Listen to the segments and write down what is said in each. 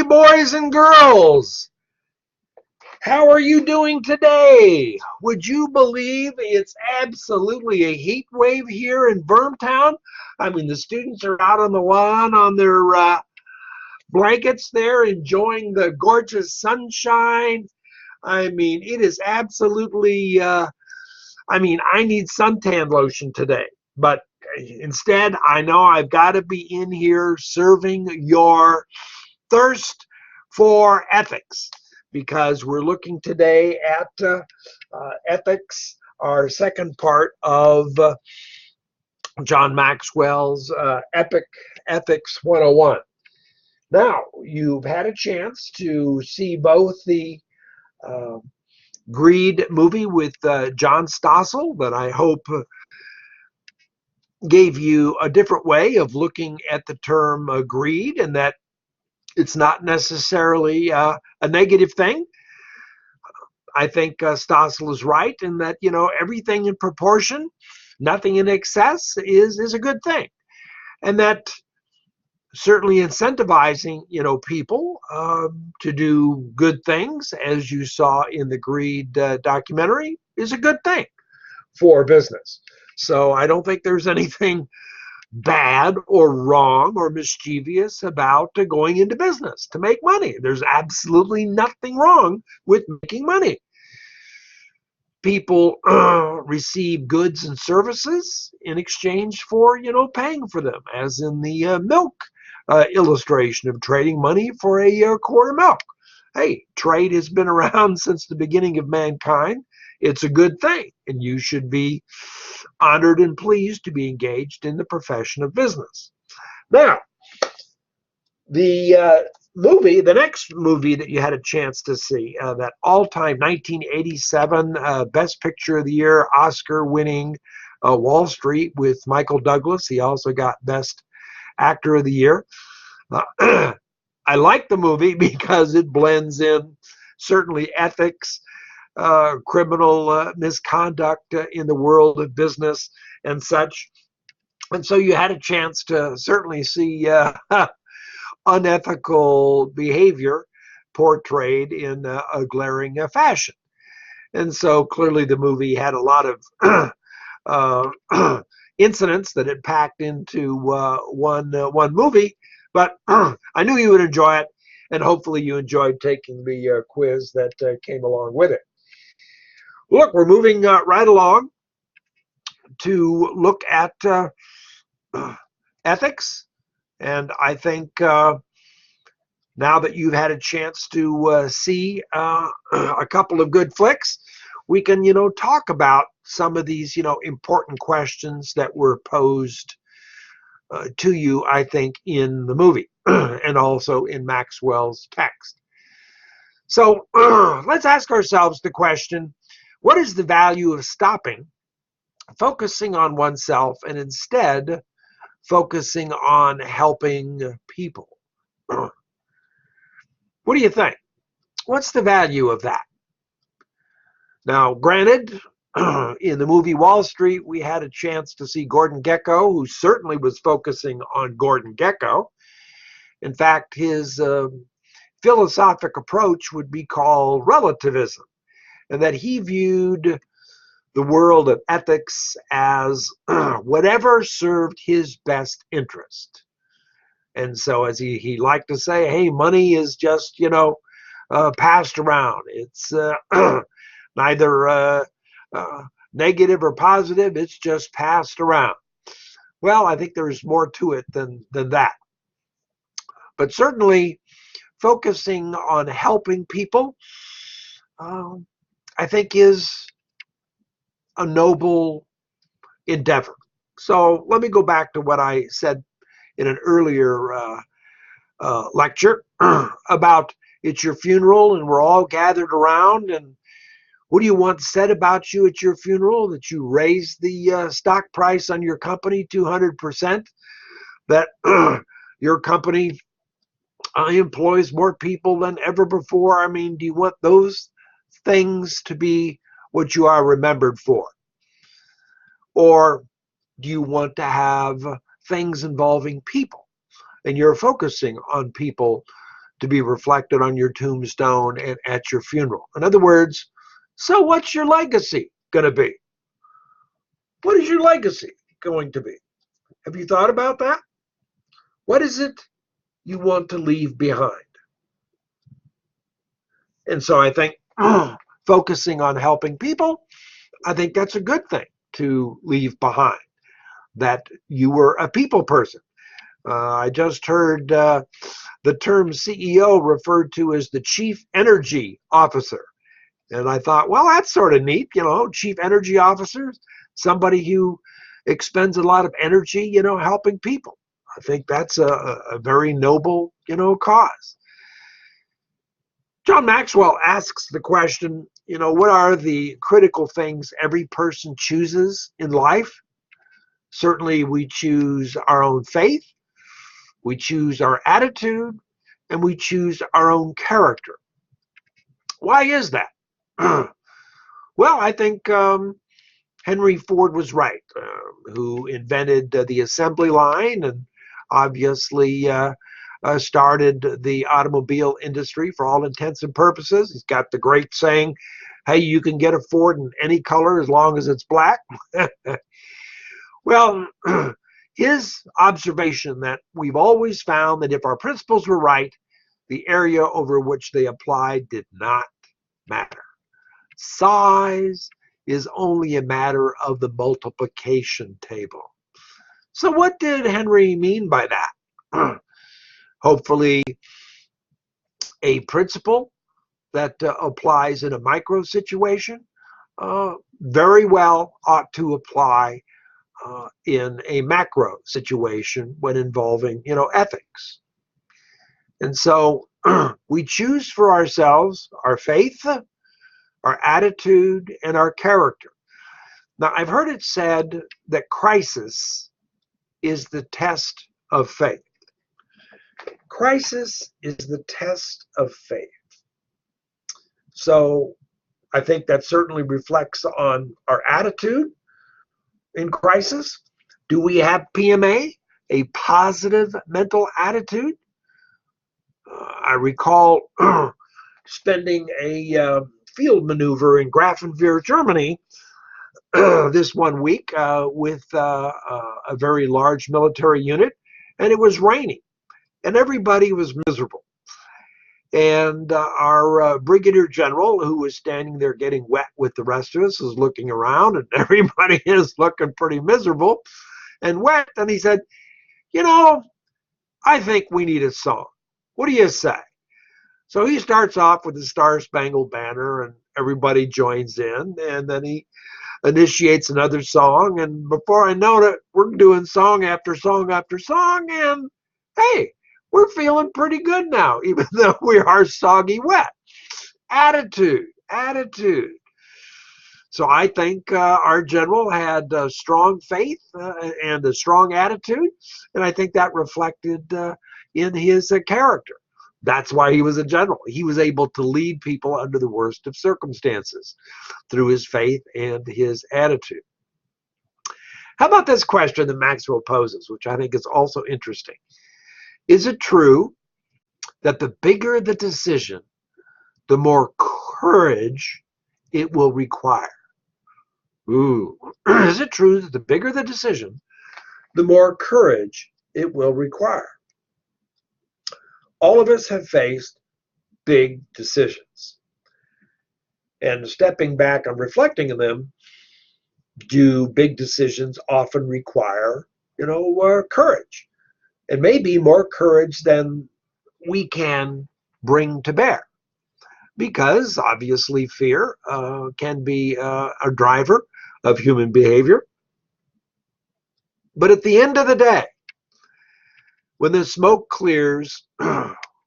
boys and girls. How are you doing today? Would you believe it's absolutely a heat wave here in Vermtown? I mean, the students are out on the lawn on their blankets there, enjoying the gorgeous sunshine. I mean, it is absolutely, I need suntan lotion today. But instead, I know I've got to be in here serving your thirst for ethics, because we're looking today at ethics, our second part of John Maxwell's Ethics 101. Now, you've had a chance to see both the uh, Greed movie with John Stossel that I hope gave you a different way of looking at the term greed, and that it's not necessarily a negative thing. I think Stossel is right in that, everything in proportion, nothing in excess is a good thing. And that certainly incentivizing, people to do good things, as you saw in the Greed documentary, is a good thing for business. So I don't think there's anything bad or wrong or mischievous about going into business to make money. There's absolutely nothing wrong with making money. People receive goods and services in exchange for, paying for them, as in the milk illustration of trading money for a quart of milk. Hey, trade has been around since the beginning of mankind. It's a good thing, and you should be honored and pleased to be engaged in the profession of business. Now, the next movie that you had a chance to see, that all-time 1987 Best Picture of the Year, Oscar-winning Wall Street with Michael Douglas. He also got Best Actor of the Year. I like the movie because it blends in certainly ethics, criminal misconduct in the world of business and such. And so you had a chance to certainly see unethical behavior portrayed in a glaring fashion. And so clearly the movie had a lot of incidents that it packed into one movie. But I knew you would enjoy it, and hopefully you enjoyed taking the quiz that came along with it. Look, we're moving right along to look at ethics. And I think now that you've had a chance to see a couple of good flicks, we can, talk about some of these, important questions that were posed to you, I think, in the movie and also in Maxwell's text. So let's ask ourselves the question, what is the value of stopping, focusing on oneself, and instead focusing on helping people? What do you think? What's the value of that? Now, granted, in the movie Wall Street, we had a chance to see Gordon Gekko, who certainly was focusing on Gordon Gekko. In fact, his philosophic approach would be called relativism, and that he viewed the world of ethics as whatever served his best interest. And so, as he liked to say, hey, money is just, passed around. It's neither negative or positive. It's just passed around. Well, I think there's more to it than that. But certainly, focusing on helping people, I think, is a noble endeavor. So let me go back to what I said in an earlier lecture about it's your funeral and we're all gathered around, and what do you want said about you at your funeral? That you raised the stock price on your company 200%, that your company employs more people than ever before. I mean, do you want those things to be what you are remembered for? Or do you want to have things involving people, and you're focusing on people to be reflected on your tombstone and at your funeral. In other words, so what's your legacy going to be? What is your legacy going to be? Have you thought about that? What is it you want to leave behind? And so I think focusing on helping people, I think that's a good thing to leave behind, that you were a people person. I just heard the term CEO referred to as the chief energy officer. And I thought, well, that's sort of neat, chief energy officer, somebody who expends a lot of energy, helping people. I think that's a very noble, cause. John Maxwell asks the question, what are the critical things every person chooses in life? Certainly we choose our own faith, we choose our attitude, and we choose our own character. Why is that? Well, I think Henry Ford was right, who invented the assembly line and obviously started the automobile industry for all intents and purposes. He's got the great saying, hey, you can get a Ford in any color as long as it's black. Well, his observation that we've always found that if our principles were right, the area over which they applied did not matter. Size is only a matter of the multiplication table. So what did Henry mean by that? Hopefully a principle that applies in a micro situation very well ought to apply in a macro situation when involving, ethics. And so we choose for ourselves our faith, our attitude, and our character. Now, I've heard it said that crisis is the test of faith. Crisis is the test of faith. So I think that certainly reflects on our attitude in crisis. Do we have PMA, a positive mental attitude? I recall spending a field maneuver in Grafenwehr, Germany this one week with a very large military unit, and it was raining, and everybody was miserable. And our brigadier general, who was standing there getting wet with the rest of us, was looking around, and everybody is looking pretty miserable and wet. And he said, I think we need a song. What do you say? So he starts off with the Star Spangled Banner, and everybody joins in, and then he initiates another song, and before I know it, we're doing song after song after song, and hey, we're feeling pretty good now, even though we are soggy wet. Attitude. So I think our general had strong faith and a strong attitude, and I think that reflected in his character. That's why he was a general. He was able to lead people under the worst of circumstances through his faith and his attitude. How about this question that Maxwell poses, which I think is also interesting? Is it true that the bigger the decision, the more courage it will require? Ooh. Is it true that the bigger the decision, the more courage it will require? All of us have faced big decisions. And stepping back and reflecting on them, do big decisions often require, courage? And maybe more courage than we can bring to bear. Because obviously fear can be a driver of human behavior. But at the end of the day, when the smoke clears,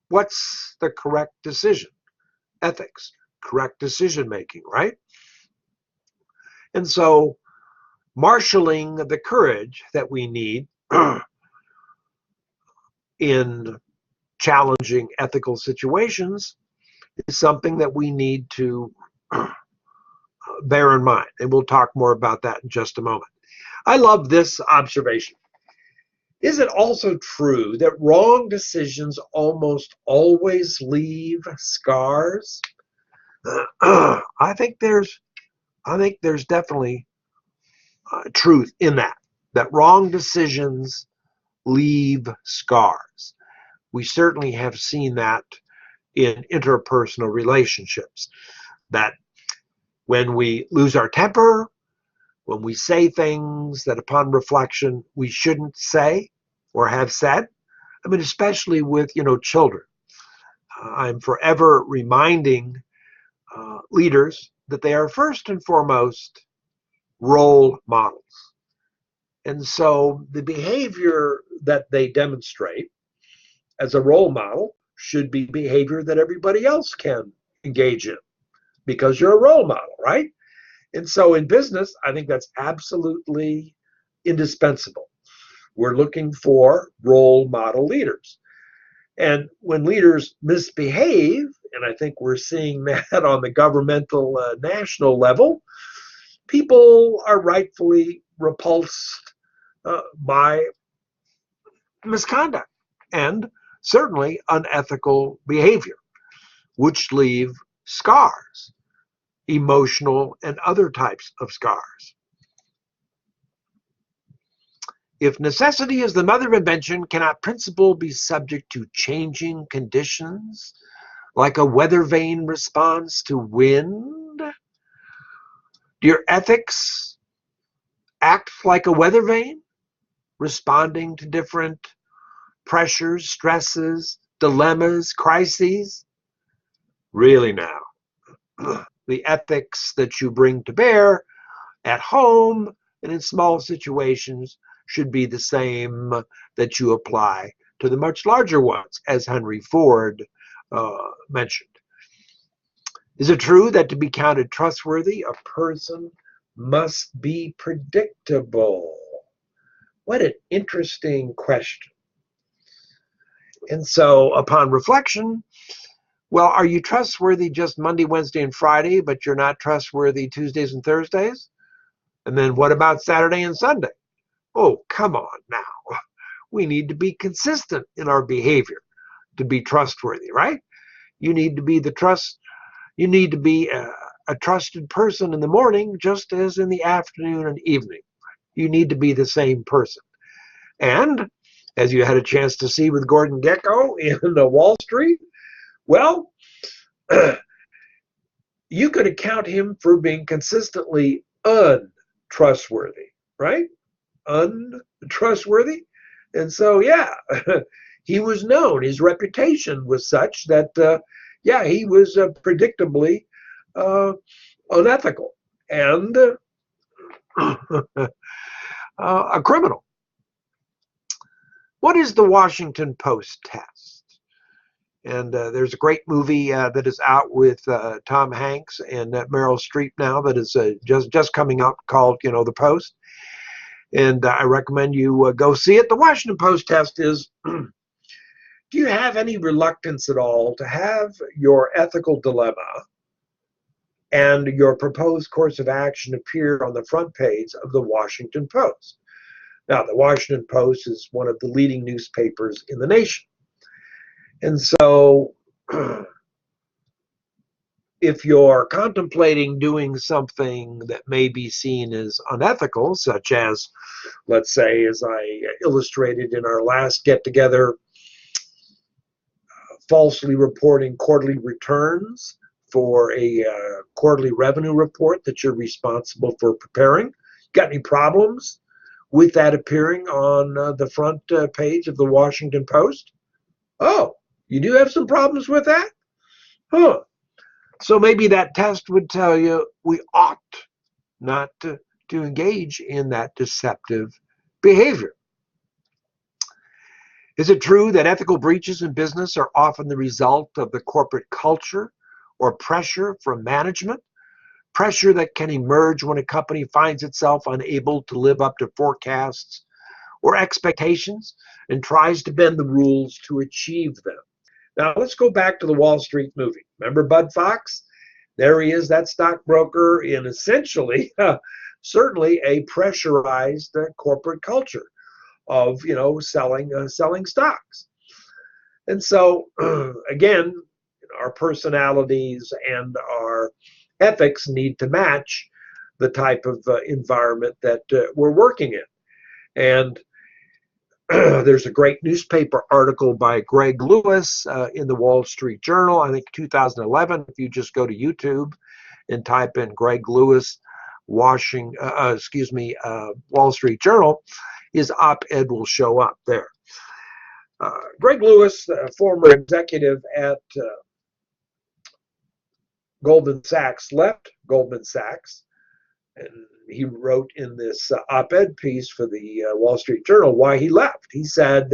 what's the correct decision? Ethics, correct decision making, right? And so marshaling the courage that we need in challenging ethical situations is something that we need to bear in mind. And we'll talk more about that in just a moment. I love this observation. Is it also true that wrong decisions almost always leave scars? I think there's definitely truth in that wrong decisions leave scars. We certainly have seen that in interpersonal relationships, that when we lose our temper, when we say things that upon reflection we shouldn't say or have said. I mean, especially with, children. I'm forever reminding leaders that they are first and foremost role models. And so the behavior that they demonstrate as a role model should be behavior that everybody else can engage in because you're a role model, right? And so in business, I think that's absolutely indispensable. We're looking for role model leaders. And when leaders misbehave, and I think we're seeing that on the governmental national level, people are rightfully repulsed by misconduct and certainly unethical behavior, which leave scars, emotional and other types of scars. If necessity is the mother of invention, cannot principle be subject to changing conditions, like a weather vane responds to wind? Do your ethics act like a weather vane, responding to different pressures, stresses, dilemmas, crises? Really now, the ethics that you bring to bear at home and in small situations should be the same that you apply to the much larger ones, as Henry Ford mentioned. Is it true that to be counted trustworthy, a person must be predictable? What an interesting question. And so, upon reflection, well, are you trustworthy just Monday, Wednesday, and Friday, but you're not trustworthy Tuesdays and Thursdays? And then what about Saturday and Sunday? Oh, come on now. We need to be consistent in our behavior to be trustworthy, right? You need to be a trusted person in the morning just as in the afternoon and evening. You need to be the same person. And as you had a chance to see with Gordon Gekko in Wall Street, well, you could account him for being consistently untrustworthy, right? Untrustworthy. And so, yeah, he was known. His reputation was such that, he was predictably unethical and a criminal. What is the Washington Post test? And there's a great movie that is out with Tom Hanks and Meryl Streep now that is just coming out called, The Post. And I recommend you go see it. The Washington Post test is, do you have any reluctance at all to have your ethical dilemma and your proposed course of action appear on the front page of the Washington Post? Now, the Washington Post is one of the leading newspapers in the nation. And so if you're contemplating doing something that may be seen as unethical, such as, let's say, as I illustrated in our last get-together, falsely reporting quarterly returns for a quarterly revenue report that you're responsible for preparing, got any problems with that appearing on the front page of the Washington Post? Oh, you do have some problems with that? Huh. So maybe that test would tell you we ought not to engage in that deceptive behavior. Is it true that ethical breaches in business are often the result of the corporate culture or pressure from management? Pressure that can emerge when a company finds itself unable to live up to forecasts or expectations and tries to bend the rules to achieve them. Now, let's go back to the Wall Street movie. Remember Bud Fox? There he is, that stockbroker in essentially, certainly a pressurized corporate culture. of selling stocks. And so again, our personalities and our ethics need to match the type of environment that we're working in. And there's a great newspaper article by Greg Lewis in the Wall Street Journal, I think 2011. If you just go to YouTube and type in Greg Lewis, Wall Street Journal, his op-ed will show up there. Greg Lewis, former executive at Goldman Sachs, left Goldman Sachs, and he wrote in this op-ed piece for the Wall Street Journal why he left. He said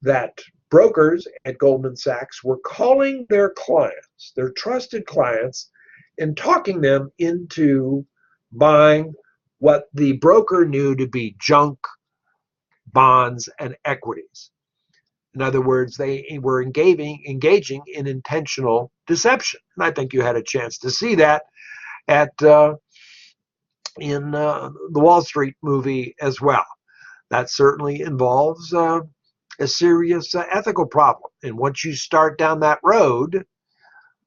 that brokers at Goldman Sachs were calling their clients, their trusted clients, and talking them into buying what the broker knew to be junk bonds and equities. In other words, they were engaging in intentional deception. And I think you had a chance to see that in the Wall Street movie as well. That certainly involves a serious ethical problem. And once you start down that road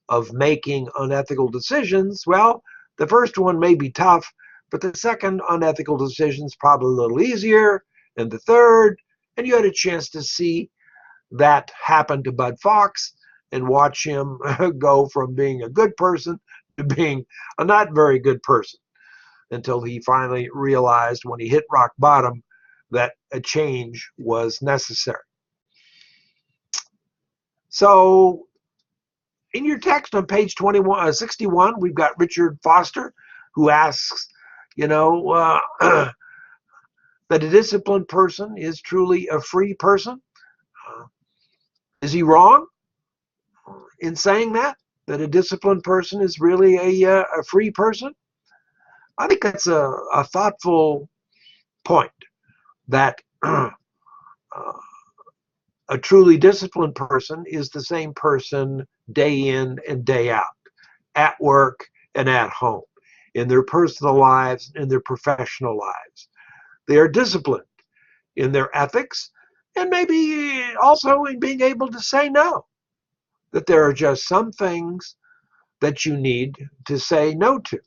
of making unethical decisions, well, the first one may be tough, but the second unethical decision is probably a little easier, and the third, and you had a chance to see that happen to Bud Fox and watch him go from being a good person to being a not very good person until he finally realized when he hit rock bottom that a change was necessary. So in your text on page 61, we've got Richard Foster, who asks, that a disciplined person is truly a free person. Is he wrong in saying that a disciplined person is really a free person? I think that's a thoughtful point, that a truly disciplined person is the same person day in and day out, at work and at home, in their personal lives, in their professional lives. They are disciplined in their ethics and maybe also in being able to say no, that there are just some things that you need to say no to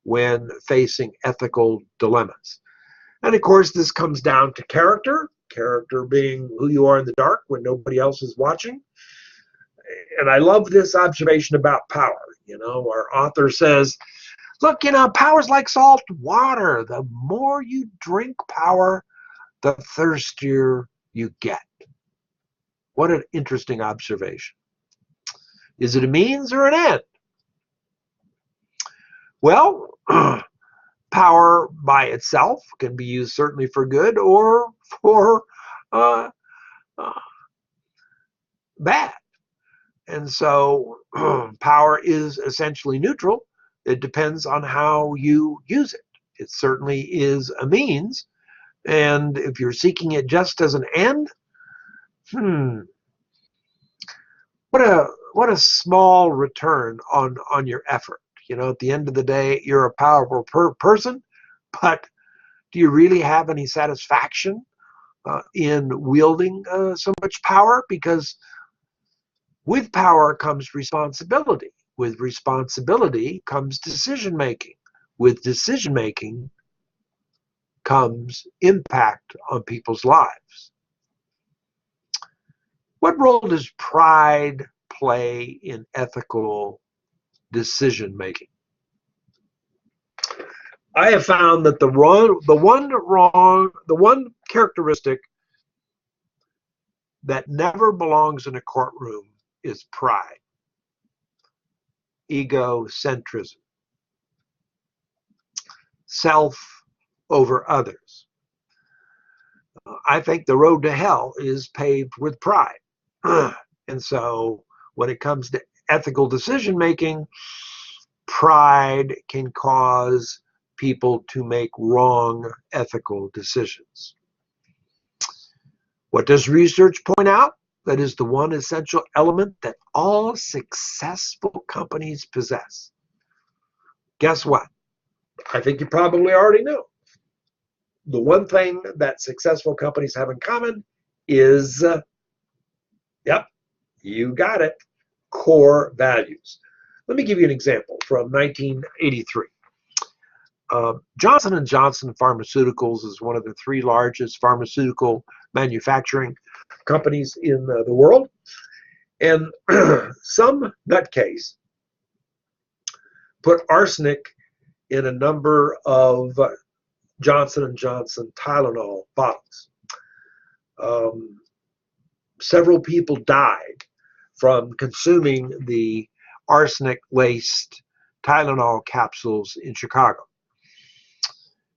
when facing ethical dilemmas. And of course, this comes down to character being who you are in the dark when nobody else is watching. And I love this observation about power. Our author says, look, power's like salt water. The more you drink power, the thirstier you get. What an interesting observation. Is it a means or an end? Well, power by itself can be used certainly for good or for bad. And so power is essentially neutral. It depends on how you use it. It certainly is a means. And if you're seeking it just as an end, what a small return on your effort. At the end of the day, you're a powerful person, but do you really have any satisfaction in wielding so much power? Because with power comes responsibility. With responsibility comes decision making. With decision making comes impact on people's lives. What role does pride play in ethical decision making? I have found that the one characteristic that never belongs in a courtroom is pride, egocentrism, self over others. I think the road to hell is paved with pride. And so when it comes to ethical decision making, pride can cause people to make wrong ethical decisions. What does research point out? That is the one essential element that all successful companies possess. Guess what? I think you probably already know. the one thing that successful companies have in common is, yep, you got it, core values. Let me give you an example from 1983. Johnson & Johnson Pharmaceuticals is one of the three largest pharmaceutical manufacturing companies in the world. And some nutcase put arsenic in a number of Johnson & Johnson Tylenol bottles. Several people died from consuming the arsenic-laced Tylenol capsules in Chicago.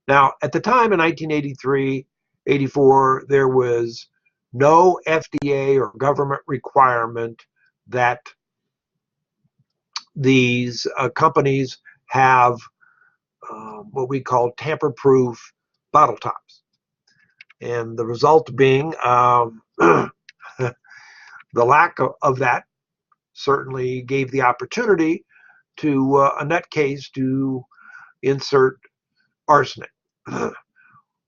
Now, at the time in 1983, 84, there was no FDA or government requirement that these companies have what we call tamper-proof bottle tops. And the result being the lack of that certainly gave the opportunity to a nutcase to insert arsenic.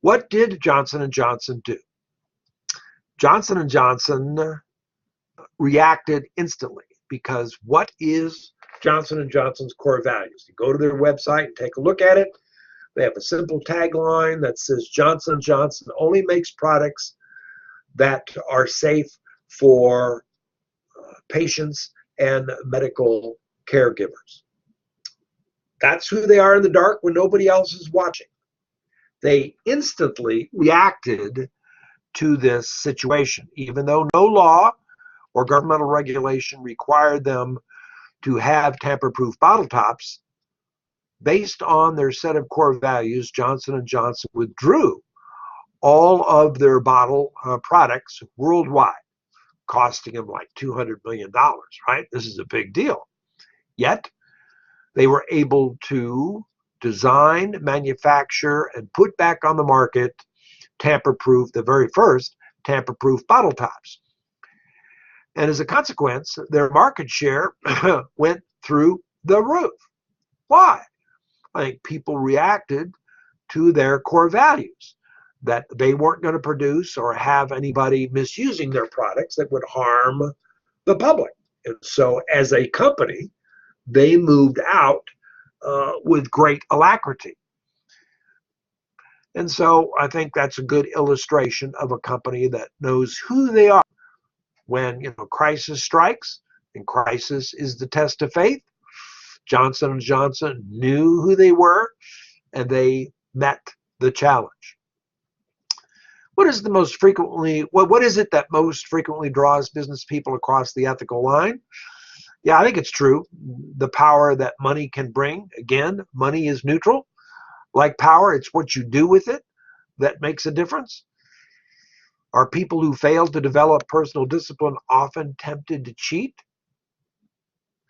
What did Johnson & Johnson do? Johnson & Johnson reacted instantly, because what is Johnson & Johnson's core values? You go to their website and take a look at it. They have a simple tagline that says Johnson & Johnson only makes products that are safe for patients and medical caregivers. That's who they are in the dark when nobody else is watching. They instantly reacted to this situation, even though no law or governmental regulation required them to have tamper-proof bottle tops. Based on their set of core values, Johnson & Johnson withdrew all of their bottle products worldwide, costing them like $200 million, right? This is a big deal. Yet, they were able to design, manufacture, and put back on the market tamper-proof, the very first tamper-proof bottle tops. And as a consequence, their market share went through the roof. Why? I think people reacted to their core values, that they weren't going to produce or have anybody misusing their products that would harm the public. And so as a company, they moved out with great alacrity. And so I think that's a good illustration of a company that knows who they are. When crisis strikes, and crisis is the test of faith, Johnson & Johnson knew who they were, and they met the challenge. What is it that most frequently draws business people across the ethical line? Yeah, I think it's true. The power that money can bring. Again, money is neutral. Like power, it's what you do with it that makes a difference. Are people who fail to develop personal discipline often tempted to cheat?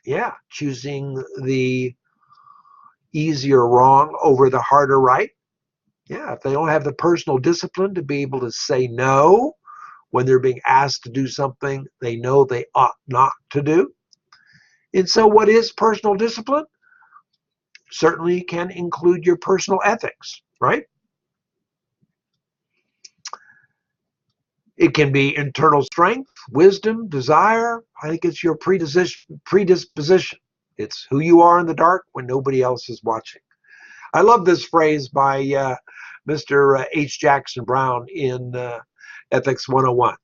Yeah, choosing the easier wrong over the harder right. Yeah, if they don't have the personal discipline to be able to say no when they're being asked to do something they know they ought not to do. And so what is personal discipline? Certainly can include your personal ethics, right? It can be internal strength, wisdom, desire. I think it's your predisposition. It's who you are in the dark when nobody else is watching. I love this phrase by Mr. H. Jackson Brown in Ethics 101.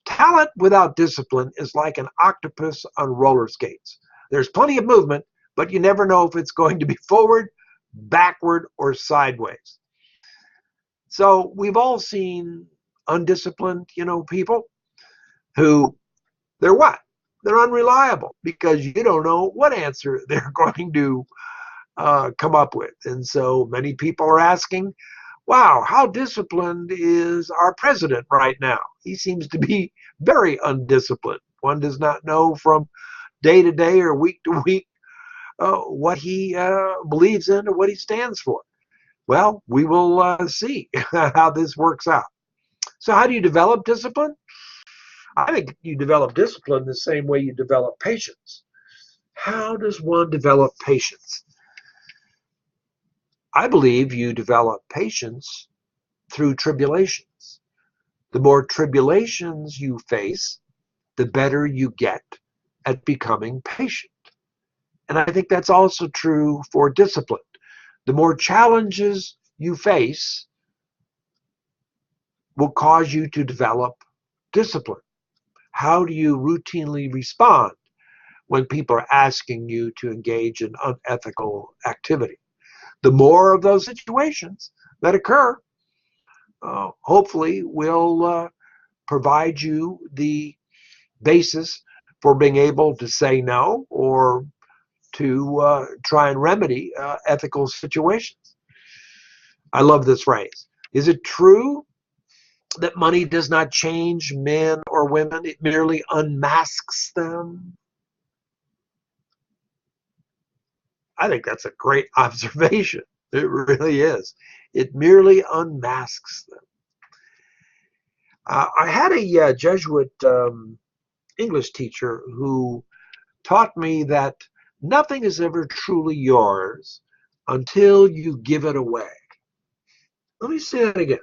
Talent without discipline is like an octopus on roller skates. There's plenty of movement, but you never know if it's going to be forward, backward, or sideways. So we've all seen undisciplined, people who, they're what? They're unreliable, because you don't know what answer they're going to come up with. And so many people are asking, wow, how disciplined is our president right now? He seems to be very undisciplined. One does not know from day to day or week to week what he believes in or what he stands for. Well, we will see how this works out. So how do you develop discipline? I think you develop discipline the same way you develop patience. How does one develop patience? I believe you develop patience through tribulations. The more tribulations you face, the better you get at becoming patient. And I think that's also true for discipline. The more challenges you face will cause you to develop discipline. How do you routinely respond when people are asking you to engage in unethical activity? The more of those situations that occur, hopefully will provide you the basis for being able to say no or to try and remedy ethical situations. I love this phrase. Is it true that money does not change men or women? It merely unmasks them. I think that's a great observation. It really is. It merely unmasks them. I had a Jesuit English teacher who taught me that nothing is ever truly yours until you give it away. Let me say that again.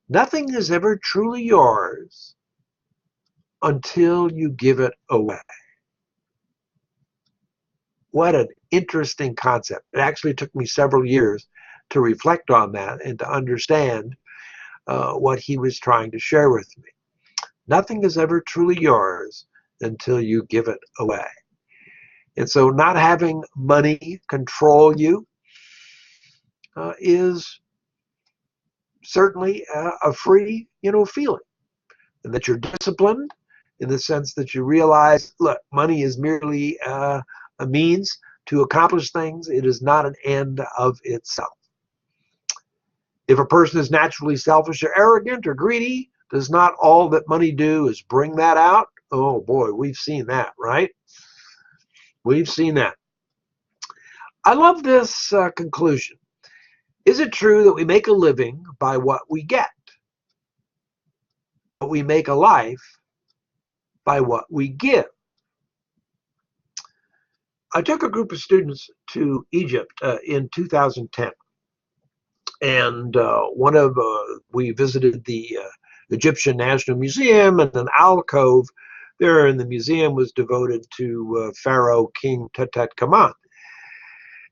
Nothing is ever truly yours until you give it away. What an interesting concept. It actually took me several years to reflect on that and to understand what he was trying to share with me. Nothing is ever truly yours until you give it away. And so not having money control you is certainly a free, feeling. And that you're disciplined in the sense that you realize, look, money is merely a means to accomplish things. It is not an end of itself. If a person is naturally selfish or arrogant or greedy, does not all that money do is bring that out? Oh boy, we've seen that, right? We've seen that. I love this conclusion. Is it true that we make a living by what we get, but we make a life by what we give? I took a group of students to Egypt in 2010, and we visited the Egyptian National Museum, and an alcove there in the museum was devoted to Pharaoh King Tutankhamun.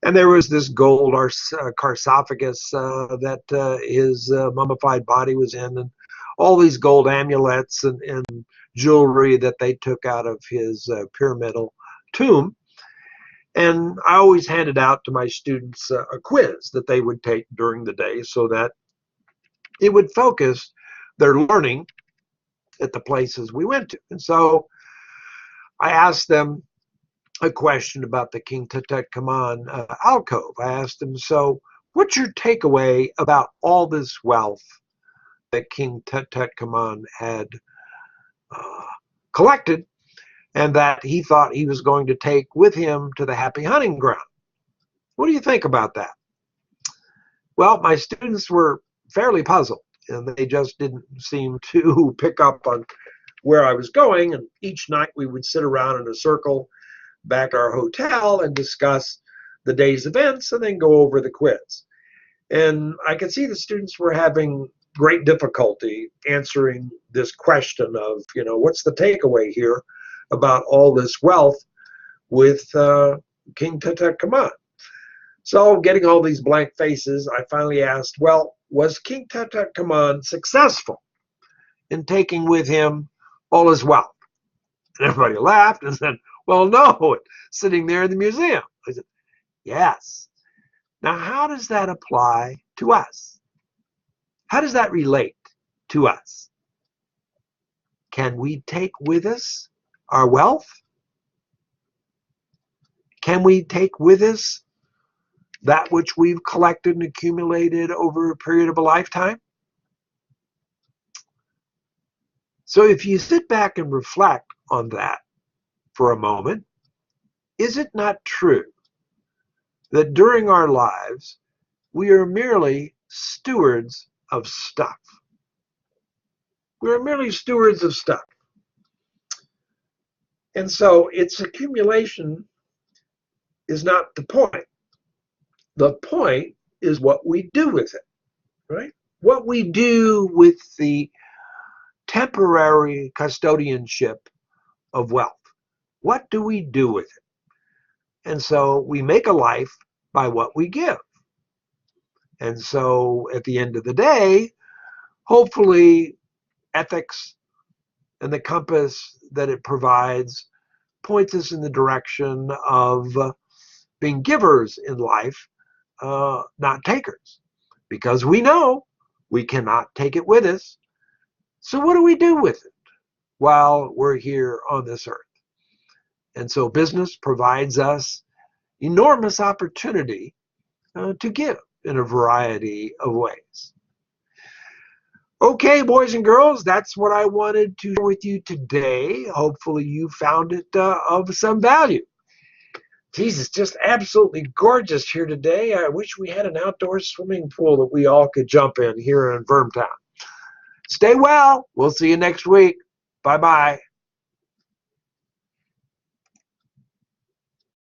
And there was this gold sarcophagus that his mummified body was in, and all these gold amulets and jewelry that they took out of his pyramidal tomb. And I always handed out to my students a quiz that they would take during the day so that it would focus their learning at the places we went to. And so I asked them a question about the King Tutankhamun alcove. I asked them, so what's your takeaway about all this wealth that King Tutankhamun had collected and that he thought he was going to take with him to the happy hunting ground? What do you think about that? Well, my students were fairly puzzled, and they just didn't seem to pick up on where I was going. And each night we would sit around in a circle back at our hotel and discuss the day's events and then go over the quiz. And I could see the students were having great difficulty answering this question of, what's the takeaway here about all this wealth with King Tutankhamun? So getting all these blank faces, I finally asked, well, was King Tutankhamun successful in taking with him all his wealth? And everybody laughed and said, well, no, it's sitting there in the museum. I said, yes. Now, how does that apply to us? How does that relate to us? Can we take with us our wealth? Can we take with us that which we've collected and accumulated over a period of a lifetime? So if you sit back and reflect on that for a moment, is it not true that during our lives we are merely stewards of stuff? We are merely stewards of stuff. And so its accumulation is not the point. The point is what we do with it, right? what we do with the temporary custodianship of wealth. What do we do with it? And so we make a life by what we give. And so at the end of the day, hopefully ethics and the compass that it provides points us in the direction of being givers in life, not takers. Because we know we cannot take it with us. So what do we do with it while we're here on this earth? And so business provides us enormous opportunity to give in a variety of ways. Okay, boys and girls, that's what I wanted to share with you today. Hopefully you found it of some value. Geez, it's just absolutely gorgeous here today. I wish we had an outdoor swimming pool that we all could jump in here in Vermtown. Stay well. We'll see you next week. Bye-bye.